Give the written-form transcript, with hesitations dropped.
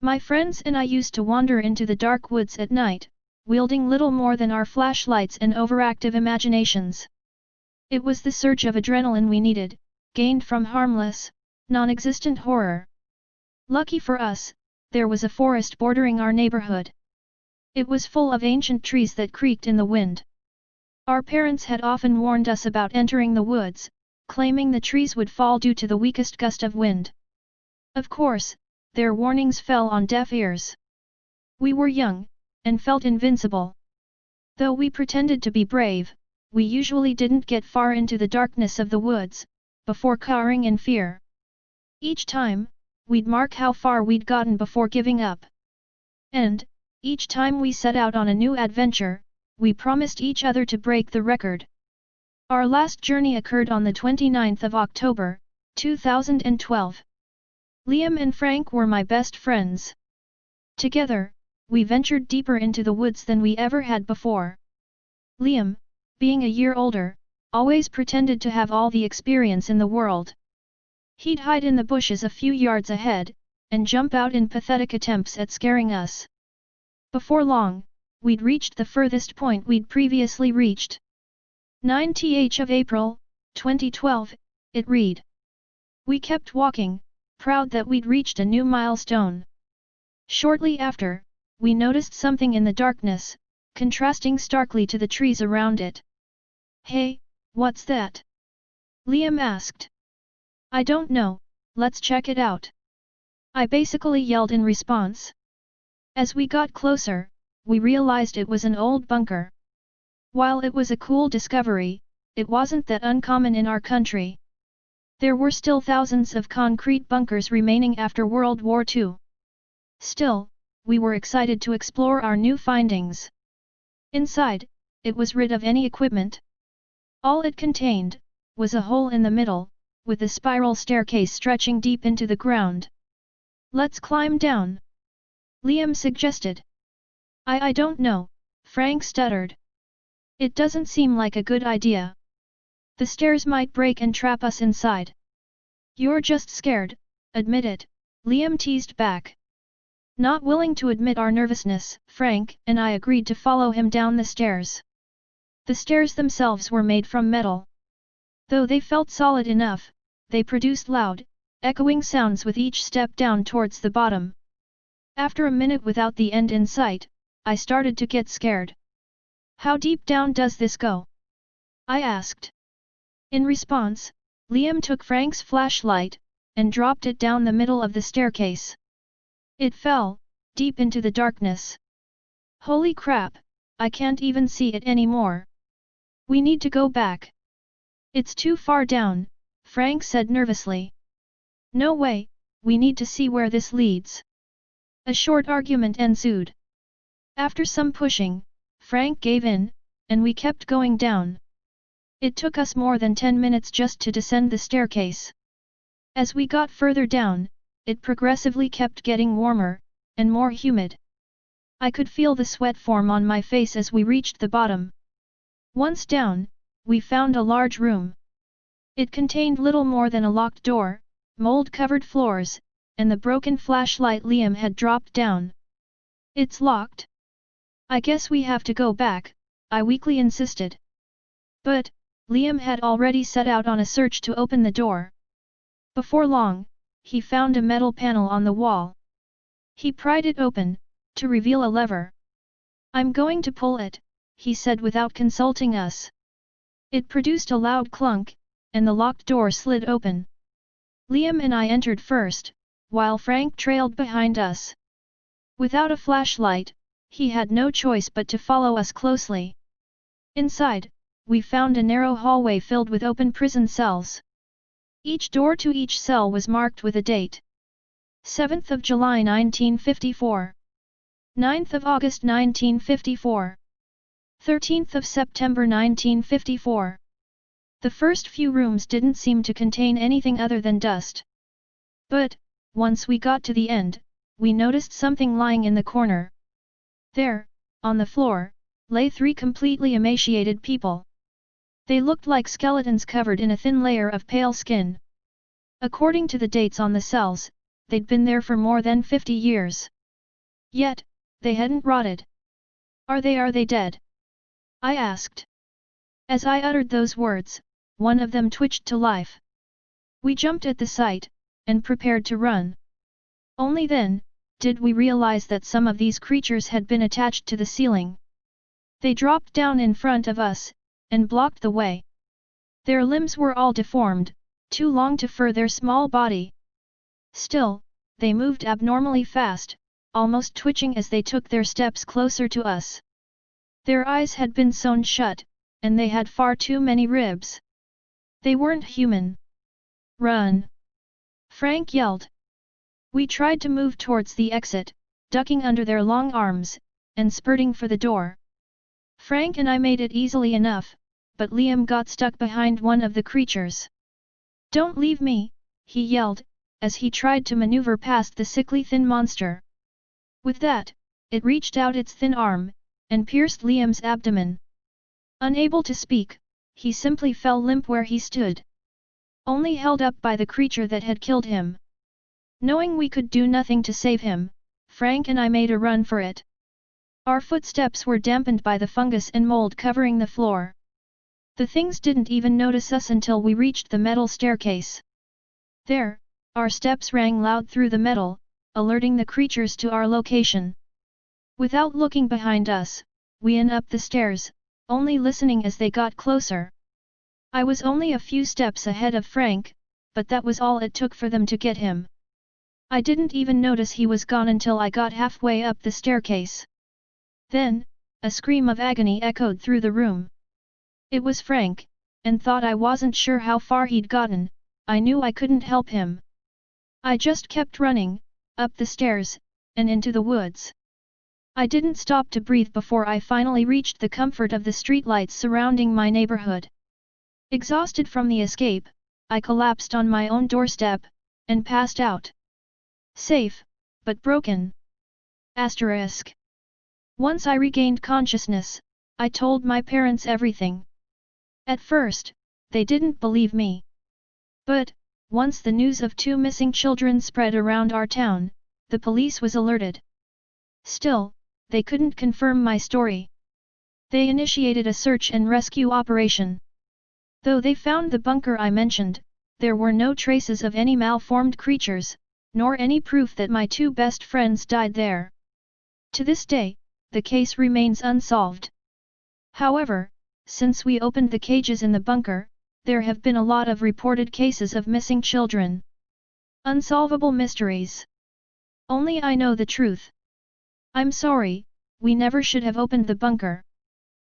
My friends and I used to wander into the dark woods at night, wielding little more than our flashlights and overactive imaginations. It was the surge of adrenaline we needed, gained from harmless, non-existent horror. Lucky for us, there was a forest bordering our neighborhood. It was full of ancient trees that creaked in the wind. Our parents had often warned us about entering the woods, claiming the trees would fall due to the weakest gust of wind. Of course, their warnings fell on deaf ears. We were young, and felt invincible. Though we pretended to be brave, we usually didn't get far into the darkness of the woods, before cowering in fear. Each time, we'd mark how far we'd gotten before giving up. And, each time we set out on a new adventure, we promised each other to break the record. Our last journey occurred on the 29th of October, 2012. Liam and Frank were my best friends. Together, we ventured deeper into the woods than we ever had before. Liam, being a year older, always pretended to have all the experience in the world. He'd hide in the bushes a few yards ahead, and jump out in pathetic attempts at scaring us. Before long, we'd reached the furthest point we'd previously reached. 9th of April, 2012, it read. We kept walking, proud that we'd reached a new milestone. Shortly after, we noticed something in the darkness, contrasting starkly to the trees around it. Hey, what's that? Liam asked. I don't know, let's check it out. I basically yelled in response. As we got closer, we realized it was an old bunker. While it was a cool discovery, it wasn't that uncommon in our country. There were still thousands of concrete bunkers remaining after World War II. Still, we were excited to explore our new findings. Inside, it was rid of any equipment. All it contained was a hole in the middle, with a spiral staircase stretching deep into the ground. Let's climb down, Liam suggested. I don't know, Frank stuttered. It doesn't seem like a good idea. The stairs might break and trap us inside. You're just scared, admit it, Liam teased back. Not willing to admit our nervousness, Frank and I agreed to follow him down the stairs. The stairs themselves were made from metal. Though they felt solid enough, they produced loud, echoing sounds with each step down towards the bottom. After a minute without the end in sight, I started to get scared. How deep down does this go? I asked. In response, Liam took Frank's flashlight, and dropped it down the middle of the staircase. It fell, deep into the darkness. Holy crap, I can't even see it anymore. We need to go back. It's too far down, Frank said nervously. No way, we need to see where this leads. A short argument ensued. After some pushing, Frank gave in, and we kept going down. It took us more than 10 minutes just to descend the staircase. As we got further down, it progressively kept getting warmer, and more humid. I could feel the sweat form on my face as we reached the bottom. Once down, we found a large room. It contained little more than a locked door, mold-covered floors, and the broken flashlight Liam had dropped down. It's locked. I guess we have to go back, I weakly insisted. But, Liam had already set out on a search to open the door. Before long, he found a metal panel on the wall. He pried it open, to reveal a lever. I'm going to pull it, he said without consulting us. It produced a loud clunk, and the locked door slid open. Liam and I entered first, while Frank trailed behind us. Without a flashlight, he had no choice but to follow us closely. Inside, we found a narrow hallway filled with open prison cells. Each door to each cell was marked with a date. 7th of July 1954. 9th of August 1954. 13th of September 1954. The first few rooms didn't seem to contain anything other than dust. But, once we got to the end, we noticed something lying in the corner. There, on the floor, lay 3 completely emaciated people. They looked like skeletons covered in a thin layer of pale skin. According to the dates on the cells, they'd been there for more than 50 years. Yet, they hadn't rotted. Are they dead? I asked. As I uttered those words, one of them twitched to life. We jumped at the sight, and prepared to run. Only then, did we realize that some of these creatures had been attached to the ceiling. They dropped down in front of us, and blocked the way. Their limbs were all deformed, too long to fur their small body. Still, they moved abnormally fast, almost twitching as they took their steps closer to us. Their eyes had been sewn shut, and they had far too many ribs. They weren't human. Run! Frank yelled. We tried to move towards the exit, ducking under their long arms, and spurting for the door. Frank and I made it easily enough, but Liam got stuck behind one of the creatures. Don't leave me, he yelled, as he tried to maneuver past the sickly thin monster. With that, it reached out its thin arm, and pierced Liam's abdomen. Unable to speak, he simply fell limp where he stood. Only held up by the creature that had killed him. Knowing we could do nothing to save him, Frank and I made a run for it. Our footsteps were dampened by the fungus and mold covering the floor. The things didn't even notice us until we reached the metal staircase. There, our steps rang loud through the metal, alerting the creatures to our location. Without looking behind us, we went up the stairs, only listening as they got closer. I was only a few steps ahead of Frank, but that was all it took for them to get him. I didn't even notice he was gone until I got halfway up the staircase. Then, a scream of agony echoed through the room. It was Frank, and thought I wasn't sure how far he'd gotten. I knew I couldn't help him. I just kept running, up the stairs, and into the woods. I didn't stop to breathe before I finally reached the comfort of the streetlights surrounding my neighborhood. Exhausted from the escape, I collapsed on my own doorstep, and passed out. Safe, but broken. Asterisk. Once I regained consciousness, I told my parents everything. At first, they didn't believe me. But, once the news of 2 missing children spread around our town, the police was alerted. Still, they couldn't confirm my story. They initiated a search and rescue operation. Though they found the bunker I mentioned, there were no traces of any malformed creatures, nor any proof that my 2 best friends died there. To this day, the case remains unsolved. However, since we opened the cages in the bunker, there have been a lot of reported cases of missing children. Unsolvable mysteries. Only I know the truth. I'm sorry, we never should have opened the bunker.